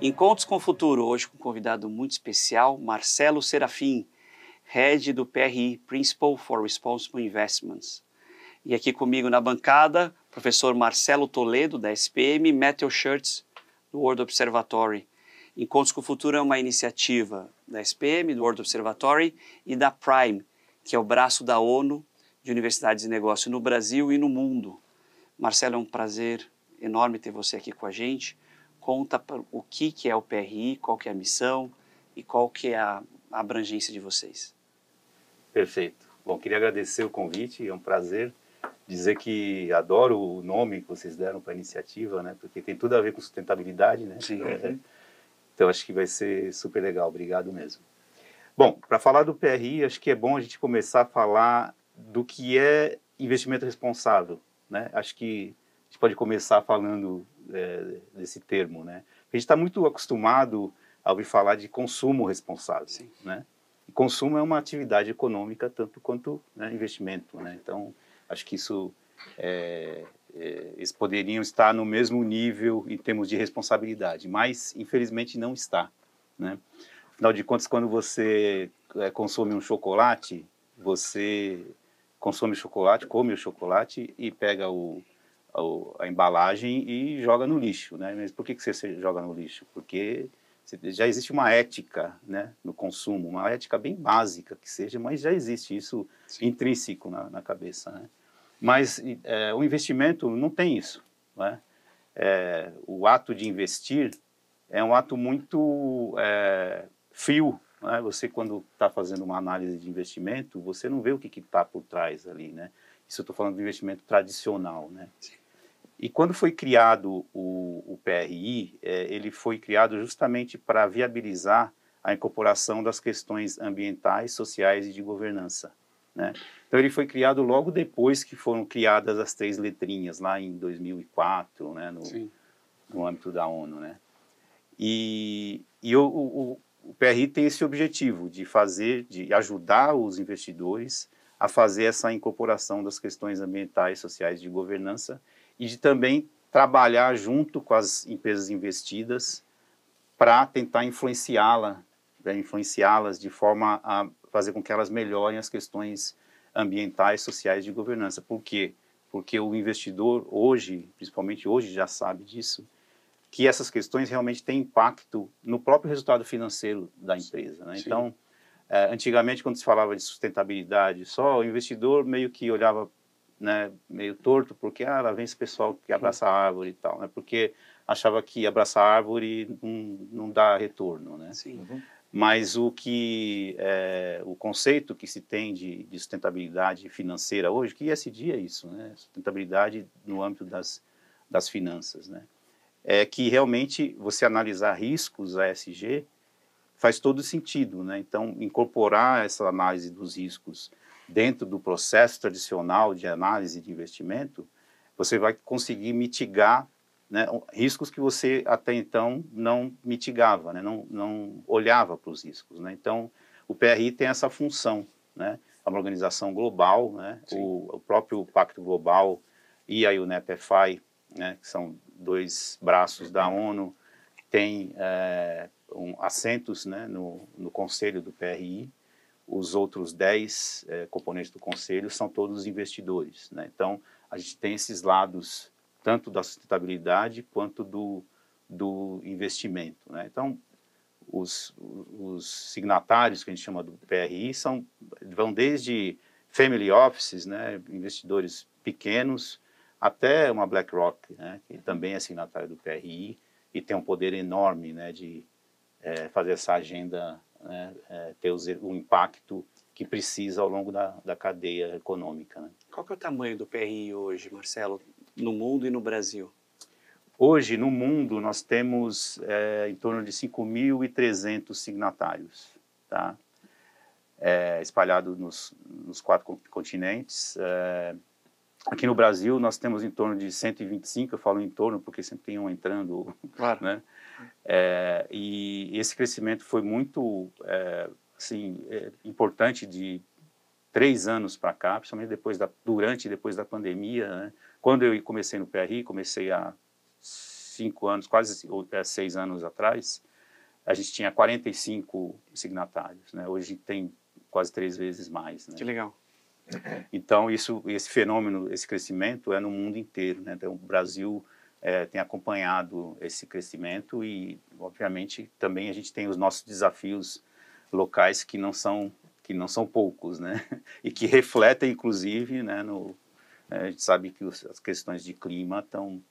Encontros com o Futuro, hoje com um convidado muito especial, Marcelo Serafim, Head do PRI, Principal for Responsible Investments. E aqui comigo na bancada, professor Marcelo Toledo, da SPM, Matthew Schurtz, do World Observatory. Encontros com o Futuro é uma iniciativa da SPM, do World Observatory, e da Prime, que é o braço da ONU de Universidades e Negócios no Brasil e no mundo. Marcelo, é um prazer enorme ter você aqui com a gente. Conta o que é o PRI, qual que é a missão e qual que é a abrangência de vocês. Perfeito. Bom, queria agradecer o convite, é um prazer dizer que adoro o nome que vocês deram para a iniciativa, né? Porque tem tudo a ver com sustentabilidade, né? Sim. Então acho que vai ser super legal, obrigado mesmo. Bom, para falar do PRI, acho que é bom a gente começar a falar do que é investimento responsável, né? Acho que a gente pode começar falando desse termo, né? A gente está muito acostumado a ouvir falar de consumo responsável, Sim. né? E consumo é uma atividade econômica tanto quanto, né, investimento, né? Então, acho que eles poderiam estar no mesmo nível em termos de responsabilidade, mas infelizmente não está, né? Afinal de contas, quando você consome um chocolate, você consome chocolate, come o chocolate e pega a embalagem e joga no lixo, né? Mas por que você joga no lixo? Porque já existe uma ética, né, no consumo, uma ética bem básica que seja, mas já existe isso. Sim. Intrínseco na cabeça, né? Mas o investimento não tem isso, né? O ato de investir é um ato muito frio, né? Você, quando está fazendo uma análise de investimento, você não vê o que está por trás ali, né? Isso eu estou falando de investimento tradicional, né? Sim. E quando foi criado o PRI, ele foi criado justamente para viabilizar a incorporação das questões ambientais, sociais e de governança, né? Então ele foi criado logo depois que foram criadas as 3 letrinhas, lá em 2004, né, no âmbito da ONU, né? E o PRI tem esse objetivo de ajudar os investidores a fazer essa incorporação das questões ambientais, sociais e de governança, e de também trabalhar junto com as empresas investidas para tentar influenciá-las de forma a fazer com que elas melhorem as questões ambientais, sociais e de governança. Por quê? Porque o investidor hoje, principalmente hoje, já sabe disso, que essas questões realmente têm impacto no próprio resultado financeiro da empresa, né? Então, antigamente, quando se falava de sustentabilidade, só o investidor meio que olhava, né, meio torto, porque lá vem esse pessoal que abraça a árvore e tal, né? Porque achava que abraçar a árvore não dá retorno, né? Sim. Uhum. Mas o conceito que se tem de sustentabilidade financeira hoje, que ESG é isso, né? Sustentabilidade no âmbito das finanças, né? É que realmente você analisar riscos ESG faz todo sentido, né? Então, incorporar essa análise dos riscos dentro do processo tradicional de análise de investimento, você vai conseguir mitigar, né, riscos que você até então não mitigava, né? Não olhava para os riscos, né? Então, o PRI tem essa função, né? É uma organização global, né? O próprio Pacto Global e a UNEP-FI, né, que são 2 braços da ONU, tem assentos, né, no conselho do PRI. Os outros 10 componentes do conselho são todos investidores, né? Então, a gente tem esses lados, tanto da sustentabilidade quanto do investimento, né? Então, os signatários, que a gente chama do PRI, vão desde family offices, né, investidores pequenos, até uma BlackRock, né, que também é signatário do PRI e tem um poder enorme, né, de fazer essa agenda, né, ter o impacto que precisa ao longo da cadeia econômica, né. Qual que é o tamanho do PRI hoje, Marcelo, no mundo e no Brasil? Hoje, no mundo, nós temos em torno de 5.300 signatários, tá? Espalhados nos 4 continentes. Aqui no Brasil, nós temos em torno de 125, eu falo em torno porque sempre tem um entrando, claro, né? E esse crescimento foi muito importante de 3 anos para cá, principalmente durante e depois da pandemia, né? Quando eu comecei no PRI, comecei há 5 anos, quase 6 anos atrás, a gente tinha 45 signatários, né? Hoje tem quase 3 vezes mais, né? Que legal. Então, esse fenômeno, esse crescimento é no mundo inteiro, né? Então, o Brasil tem acompanhado esse crescimento e, obviamente, também a gente tem os nossos desafios locais que não são poucos, né? E que refletem, inclusive, né, a gente sabe que as questões de clima estão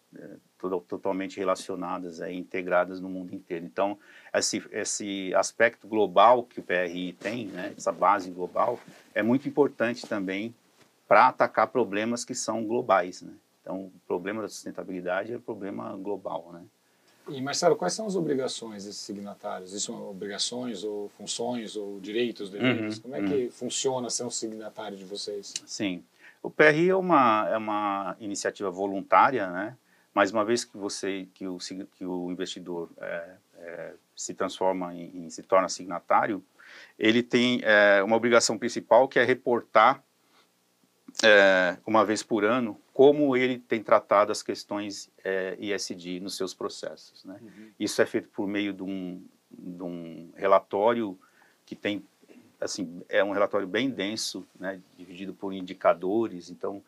totalmente relacionadas, integradas no mundo inteiro. Então, esse aspecto global que o PRI tem, né, essa base global, é muito importante também para atacar problemas que são globais, né? Então, o problema da sustentabilidade é um problema global, né? E, Marcelo, quais são as obrigações desses signatários? Isso são obrigações ou funções ou direitos deles? Como é que funciona ser um signatário de vocês? Sim. O PRI é uma iniciativa voluntária, né? Mas uma vez que o investidor se transforma se torna signatário, ele tem uma obrigação principal que é reportar uma vez por ano como ele tem tratado as questões ESG nos seus processos, né? Isso é feito por meio de um relatório que tem, assim, é um relatório bem denso, né, dividido por indicadores. Então,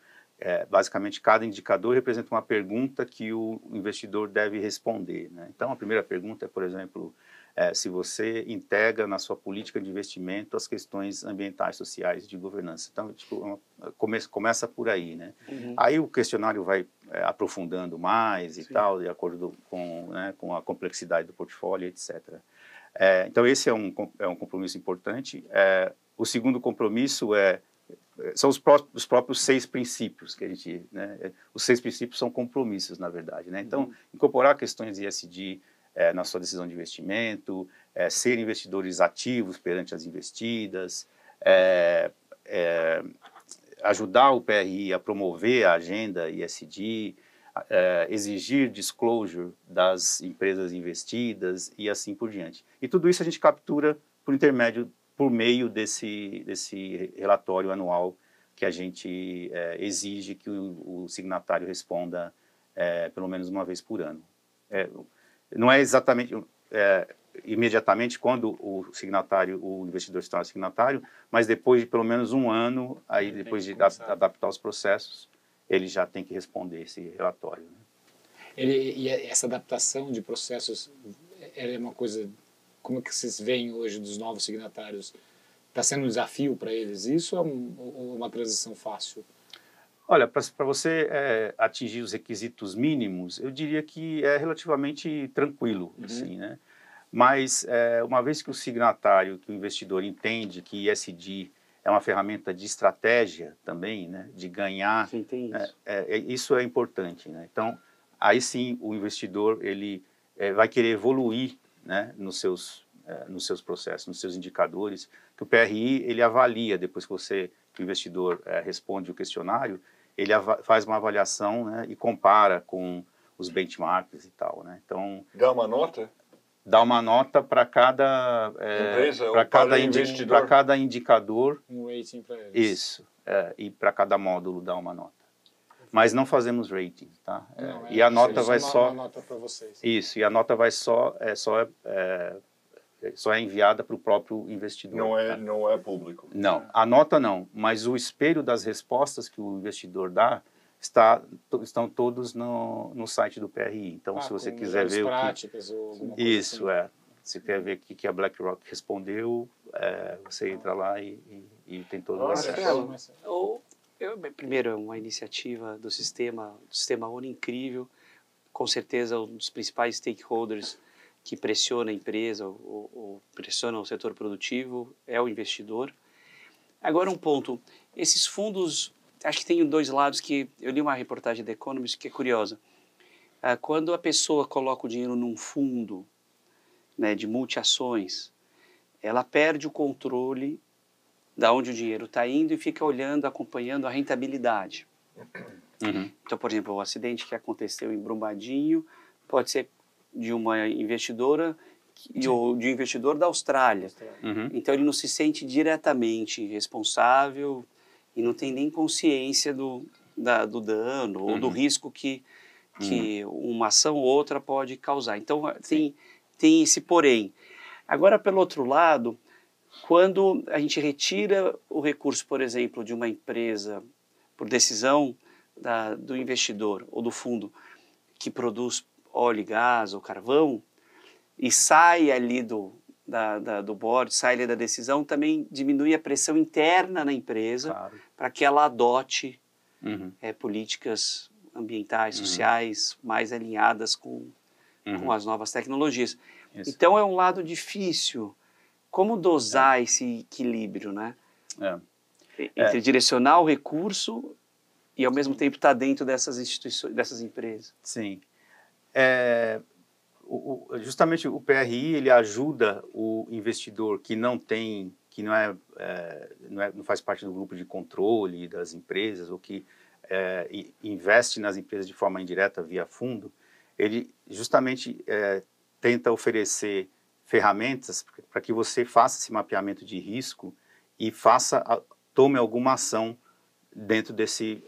basicamente, cada indicador representa uma pergunta que o investidor deve responder, né? Então, a primeira pergunta é, por exemplo, se você integra na sua política de investimento as questões ambientais, sociais e de governança. Então, tipo, começa por aí, né? Aí o questionário vai aprofundando mais e tal, de acordo com a complexidade do portfólio, etc. Então, esse é um compromisso importante. O segundo compromisso são os próprios 6 princípios que a gente, né? Os 6 princípios são compromissos, na verdade, né? Então, incorporar questões de ESG na sua decisão de investimento, ser investidores ativos perante as investidas, ajudar o PRI a promover a agenda ESG, exigir disclosure das empresas investidas e assim por diante. E tudo isso a gente captura por meio desse relatório anual que a gente exige que o signatário responda pelo menos uma vez por ano. Não é exatamente imediatamente quando o investidor se torna signatário, mas depois de pelo menos um ano, aí depois de adaptar os processos, ele já tem que responder esse relatório, né? E essa adaptação de processos é uma coisa, como é que vocês veem hoje dos novos signatários? Está sendo um desafio para eles isso ou uma transição fácil? Olha, para você atingir os requisitos mínimos, eu diria que é relativamente tranquilo, assim, né? Mas uma vez que o signatário, que o investidor entende que ESG é uma ferramenta de estratégia também, né? De ganhar, Sim, tem isso. Isso é importante, né? Então, aí sim o investidor ele vai querer evoluir, né? Nos seus processos, nos seus indicadores, que o PRI ele avalia depois que o investidor responde o questionário, ele faz uma avaliação, né, e compara com os benchmarks e tal, né? Então, dá uma nota? Dá uma nota para cada empresa, para cada indicador. Um rating para eles. Isso, e para cada módulo dá uma nota. Mas não fazemos rating, tá? Não, e a nota vai uma nota para vocês. Isso, e a nota vai só é enviada para o próprio investidor. Não é público. Não, a nota não, mas o espelho das respostas que o investidor dá estão todos no site do PRI. Então, se você quiser ver práticas ou alguma coisa isso, assim. Se quer ver o que a BlackRock respondeu, você entra lá e tem todo o acesso. Primeiro, uma iniciativa do sistema ONU incrível, com certeza um dos principais stakeholders que pressiona a empresa ou pressiona o setor produtivo é o investidor. Agora um ponto, esses fundos, acho que tem 2 lados que eu li uma reportagem da Economist que é curiosa. Quando a pessoa coloca o dinheiro num fundo, né, de multiações, ela perde o controle de onde o dinheiro está indo e fica olhando, acompanhando a rentabilidade. Então, por exemplo, o acidente que aconteceu em Brumadinho pode ser de uma investidora ou de um investidor da Austrália. Então, ele não se sente diretamente responsável e não tem nem consciência do dano ou do risco que que uma ação ou outra pode causar. Então, tem esse porém. Agora, pelo outro lado, quando a gente retira o recurso, por exemplo, de uma empresa por decisão do investidor ou do fundo que produz óleo e gás ou carvão e sai ali do board, sai ali da decisão, também diminui a pressão interna na empresa para que ela adote políticas ambientais, sociais mais alinhadas com as novas tecnologias. Isso. Então é um lado difícil. Como dosar esse equilíbrio, né? Entre direcionar o recurso e ao mesmo tempo estar dentro dessas instituições, dessas empresas. Sim. Justamente o PRI ele ajuda o investidor que não faz parte do grupo de controle das empresas ou que investe nas empresas de forma indireta via fundo. Ele justamente tenta oferecer ferramentas para que você faça esse mapeamento de risco e tome alguma ação dentro desse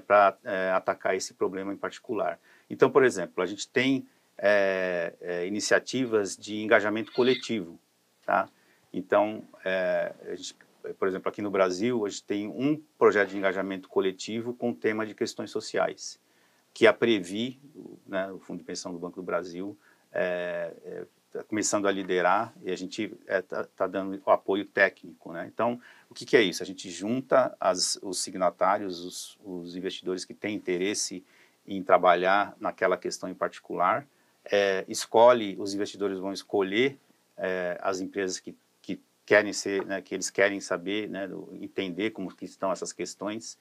para atacar esse problema em particular. Então, por exemplo, a gente tem iniciativas de engajamento coletivo, tá? Então, por exemplo, aqui no Brasil, a gente tem um projeto de engajamento coletivo com o tema de questões sociais, que a Previ, né, o Fundo de Pensão do Banco do Brasil, está começando a liderar e a gente está dando o apoio técnico, né? Então, o que é isso? A gente junta os signatários, os investidores que têm interesse em trabalhar naquela questão em particular, os investidores vão escolher as empresas que querem ser, né, que eles querem saber, né, entender como que estão essas questões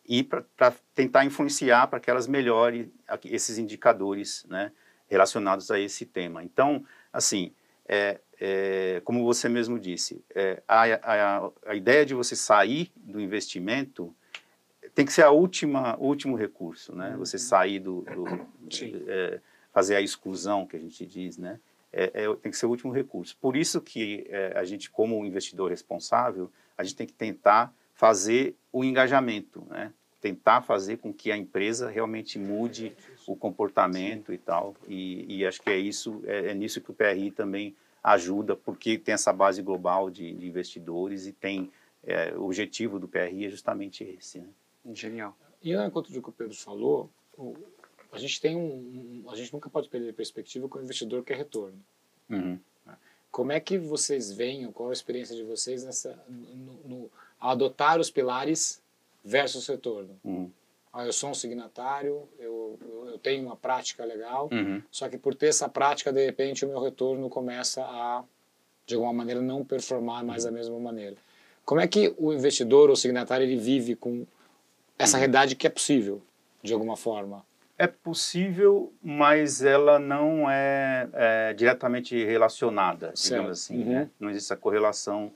e para tentar influenciar para que elas melhorem esses indicadores, né, relacionados a esse tema. Então, assim, como você mesmo disse, a ideia de você sair do investimento tem que ser o último recurso, né? Você sair fazer a exclusão, que a gente diz, né? Tem que ser o último recurso. Por isso que a gente, como investidor responsável, a gente tem que tentar fazer o engajamento, né? Tentar fazer com que a empresa realmente mude o comportamento e tal. E acho que é nisso que o PRI também ajuda, porque tem essa base global de investidores e tem o objetivo do PRI é justamente esse, né? Genial. E ao encontro do que o Pedro falou, a gente tem a gente nunca pode perder a perspectiva que o investidor quer retorno. Como é que vocês veem, qual a experiência de vocês ao adotar os pilares versus retorno? Eu sou um signatário, eu tenho uma prática legal, só que por ter essa prática, de repente, o meu retorno começa a, de alguma maneira, não performar mais da mesma maneira. Como é que o investidor ou signatário ele vive com essa realidade que é possível, de alguma forma? É possível, mas ela não é diretamente relacionada, digamos assim, né? Não existe essa correlação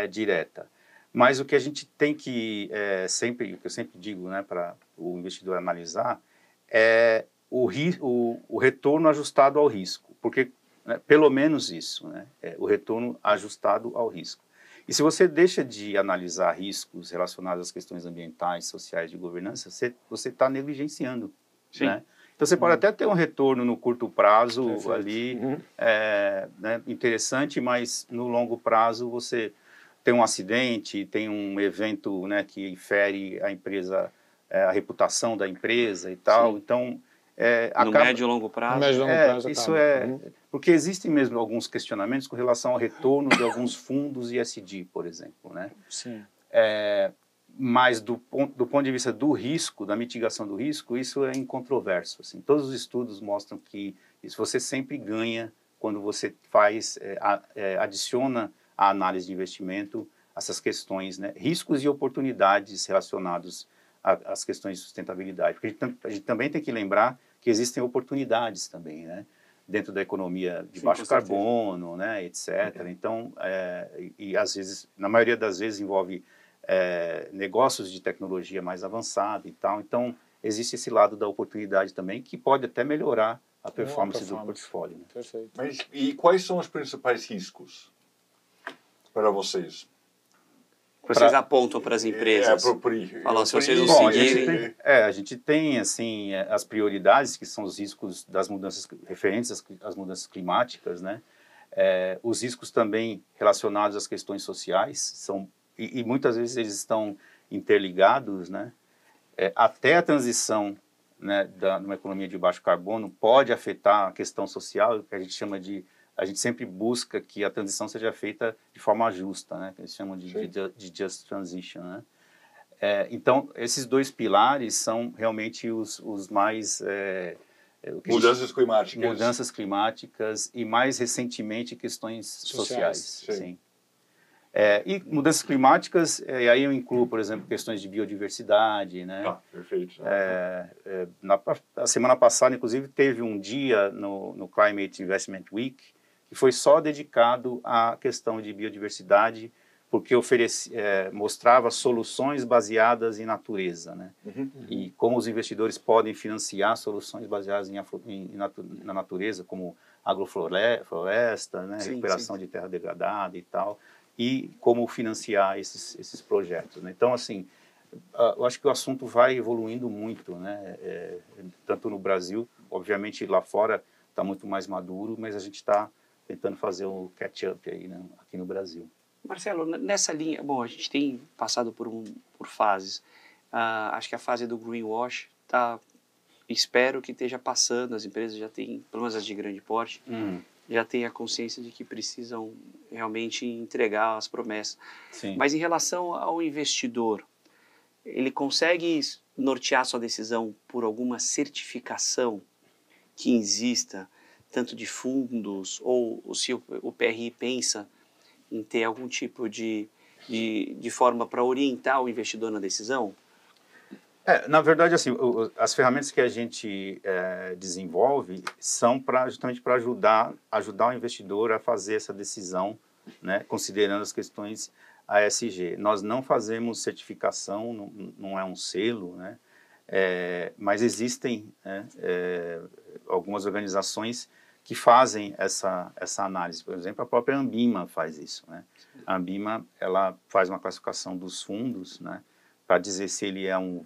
direta. Mas o que a gente tem que o que eu sempre digo, né, para o investidor analisar é o retorno ajustado ao risco, porque né, pelo menos isso, né, o retorno ajustado ao risco. E se você deixa de analisar riscos relacionados às questões ambientais, sociais, de governança, você está negligenciando. Né? Então você pode até ter um retorno no curto prazo ali, né, interessante, mas no longo prazo você tem um acidente, tem um evento, né, que fere a empresa, a reputação da empresa e tal. Sim. Então, no médio e longo prazo. No médio e longo prazo isso porque existem mesmo alguns questionamentos com relação ao retorno de alguns fundos ESG, por exemplo, né? Sim. Mas do ponto de vista do risco, da mitigação do risco, isso é incontroverso. Assim. Todos os estudos mostram que você sempre ganha quando você adiciona a análise de investimento essas questões, né, riscos e oportunidades relacionados às questões de sustentabilidade. Porque a gente também tem que lembrar que existem oportunidades também, né, dentro da economia de baixo carbono, né, etc. Então, e às vezes, na maioria das vezes, envolve negócios de tecnologia mais avançada e tal. Então, existe esse lado da oportunidade também, que pode até melhorar a performance do portfólio. Né? Perfeito. E quais são os principais riscos para vocês? Vocês apontam para as empresas? Falam, se vocês não seguirem... A gente tem, assim, as prioridades, que são os riscos das mudanças, referentes às mudanças climáticas, né? Os riscos também relacionados às questões sociais, e muitas vezes eles estão interligados, né? Até a transição, né, numa economia de baixo carbono pode afetar a questão social, que a gente chama de... A gente sempre busca que a transição seja feita de forma justa, né? Que eles chamam de just transition, né? Então, esses dois pilares são realmente os mais... Mudanças climáticas. Mudanças climáticas e, mais recentemente, questões sociais. Sim. E mudanças climáticas, e aí eu incluo, por exemplo, questões de biodiversidade, né? Perfeito. A semana passada, inclusive, teve um dia no Climate Investment Week que foi só dedicado à questão de biodiversidade, porque mostrava soluções baseadas em natureza, né? E como os investidores podem financiar soluções baseadas na natureza, como agrofloresta, né? Recuperação de terra degradada e tal, e como financiar esses projetos, né? Então, assim, eu acho que o assunto vai evoluindo muito, né? Tanto no Brasil, obviamente lá fora está muito mais maduro, mas a gente está tentando fazer o catch-up aí, né, aqui no Brasil. Marcelo, nessa linha, bom, a gente tem passado por fases. Acho que a fase do greenwash espero que esteja passando, as empresas já têm, pelo menos as de grande porte, já têm a consciência de que precisam realmente entregar as promessas. Sim. Mas em relação ao investidor, ele consegue nortear sua decisão por alguma certificação que exista, tanto de fundos, ou se o PRI pensa em ter algum tipo de forma para orientar o investidor na decisão? Na verdade, assim, as ferramentas que a gente desenvolve são justamente para ajudar o investidor a fazer essa decisão, né, considerando as questões ASG. Nós não fazemos certificação, não é um selo, né, mas existem algumas organizações que fazem essa análise. Por exemplo, a própria Ambima faz isso, né? A Ambima, ela faz uma classificação dos fundos, né, para dizer se ele é um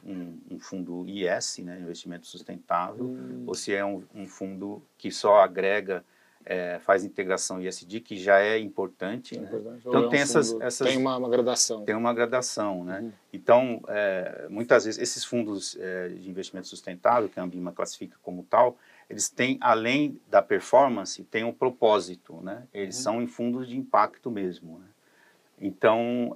fundo IS, né, investimento sustentável, ou se é um fundo que só agrega, faz integração ISD, que já é importante. Né? Então tem tem uma gradação. Tem uma gradação, né? Então, muitas vezes, esses fundos de investimento sustentável, que a Ambima classifica como tal, eles têm, além da performance, tem um propósito, né? Eles são em fundos de impacto mesmo, né? Então,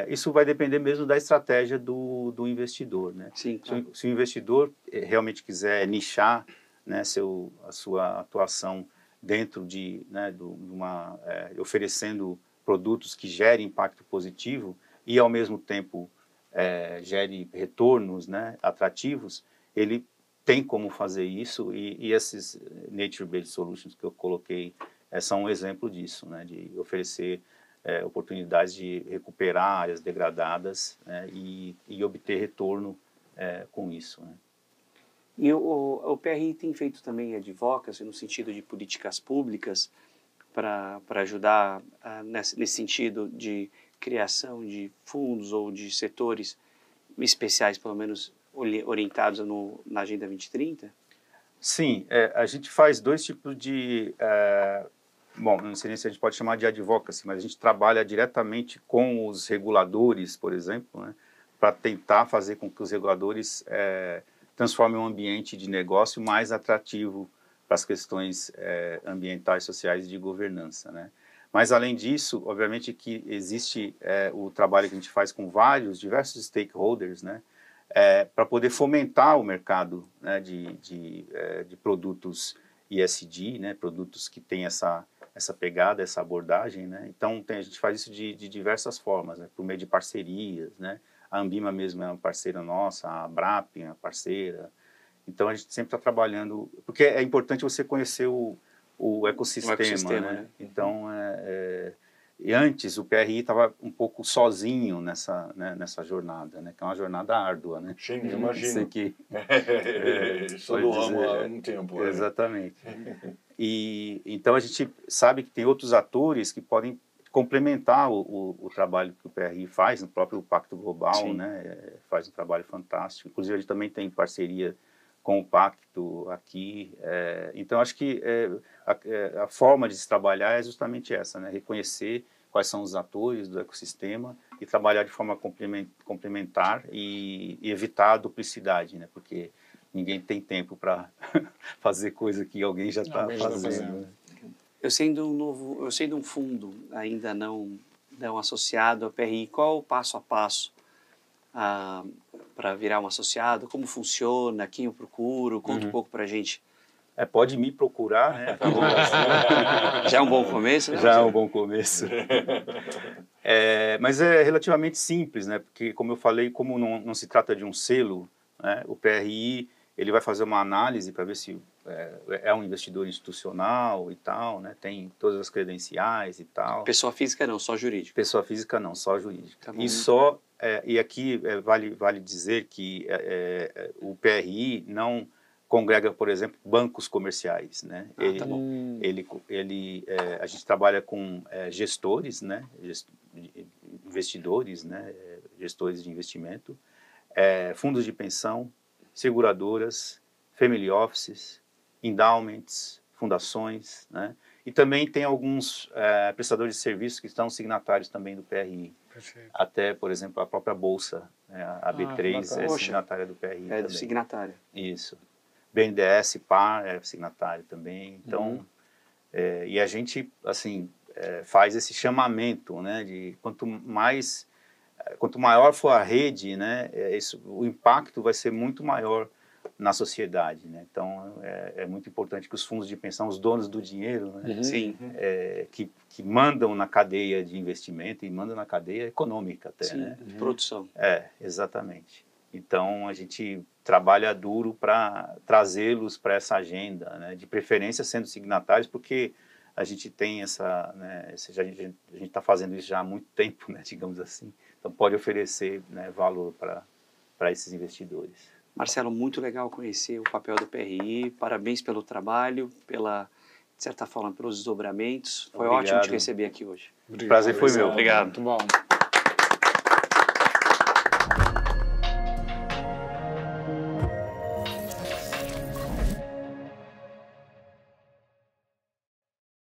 isso vai depender mesmo da estratégia do investidor, né? Sim, claro. Se o investidor realmente quiser nichar, né, a sua atuação dentro de oferecendo produtos que gerem impacto positivo e, ao mesmo tempo, gere retornos, né, atrativos, ele tem como fazer isso, e esses Nature-Based Solutions que eu coloquei são um exemplo disso, né, de oferecer oportunidades de recuperar áreas degradadas, né, e obter retorno com isso, né. E o PRI tem feito também advocacy no sentido de políticas públicas para ajudar nesse sentido de criação de fundos ou de setores especiais, pelo menos orientados na Agenda 2030? Sim, a gente faz dois tipos de... bom, não sei se a gente pode chamar de advocacy, mas a gente trabalha diretamente com os reguladores, por exemplo, né, para tentar fazer com que os reguladores transformem um ambiente de negócio mais atrativo para as questões ambientais, sociais e de governança, né. Mas, além disso, obviamente que existe o trabalho que a gente faz com diversos stakeholders, né, para poder fomentar o mercado, né, de produtos ESG, né, produtos que têm essa pegada, essa abordagem, né. Então, a gente faz isso de diversas formas, né, por meio de parcerias, né. A Ambima mesmo é uma parceira nossa, a Abrap é uma parceira. Então, a gente sempre está trabalhando, porque é importante você conhecer o ecossistema, né? Então, e antes o PRI estava um pouco sozinho nessa jornada, né? Que é uma jornada árdua, né? Sim, imagino. Só do ramo há um tempo. Exatamente. E então a gente sabe que tem outros atores que podem complementar o trabalho que o PRI faz no próprio Pacto Global, Sim. né? Faz um trabalho fantástico. Inclusive, a gente também tem parceria com o Pacto aqui. Então, acho que a forma de se trabalhar é justamente essa, né? Reconhecer quais são os atores do ecossistema e trabalhar de forma complementar e evitar a duplicidade, né? Porque ninguém tem tempo para fazer coisa que alguém já está fazendo. Né? Eu sendo um fundo ainda não associado ao PRI, qual o passo a passo para virar um associado? Como funciona? Quem eu procuro? Conta um pouco para a gente. Pode me procurar, né? Já é um bom começo? Né? Já é um bom começo. Mas é relativamente simples, né? Porque, como eu falei, como não se trata de um selo, né? O PRI ele vai fazer uma análise para ver se é um investidor institucional e tal, né? Tem todas as credenciais e tal. Pessoa física não, só jurídica. Pessoa física não, só jurídica. Tá E aqui vale dizer que o PRI não congrega, por exemplo, bancos comerciais, né? Tá bom. A gente trabalha com gestores, né? Investidores, né? Gestores de investimento, fundos de pensão, seguradoras, family offices, endowments, fundações, né? E também tem alguns prestadores de serviços que estão signatários também do PRI. Perfeito. Até, por exemplo, a própria Bolsa, né? A B3 é Poxa, signatária do PRI também. signatária. Isso. BNDES, PAR é signatário também. Então, e a gente, assim, faz esse chamamento, né? De quanto maior for a rede, né? O impacto vai ser muito maior na sociedade, né? Então, é muito importante que os fundos de pensão, os donos do dinheiro, né? Sim. Que mandam na cadeia de investimento e mandam na cadeia econômica até, Sim, né? de produção. Exatamente. Então, a gente trabalha duro para trazê-los para essa agenda, né? De preferência sendo signatários, porque a gente tem né? A gente está fazendo isso já há muito tempo, né? Digamos assim. Então, pode oferecer, né, valor para esses investidores. Marcelo, muito legal conhecer o papel do PRI. Parabéns pelo trabalho, de certa forma, pelos desdobramentos. Foi Obrigado. ótimo te receber aqui hoje. O prazer foi meu. Obrigado. Muito bom.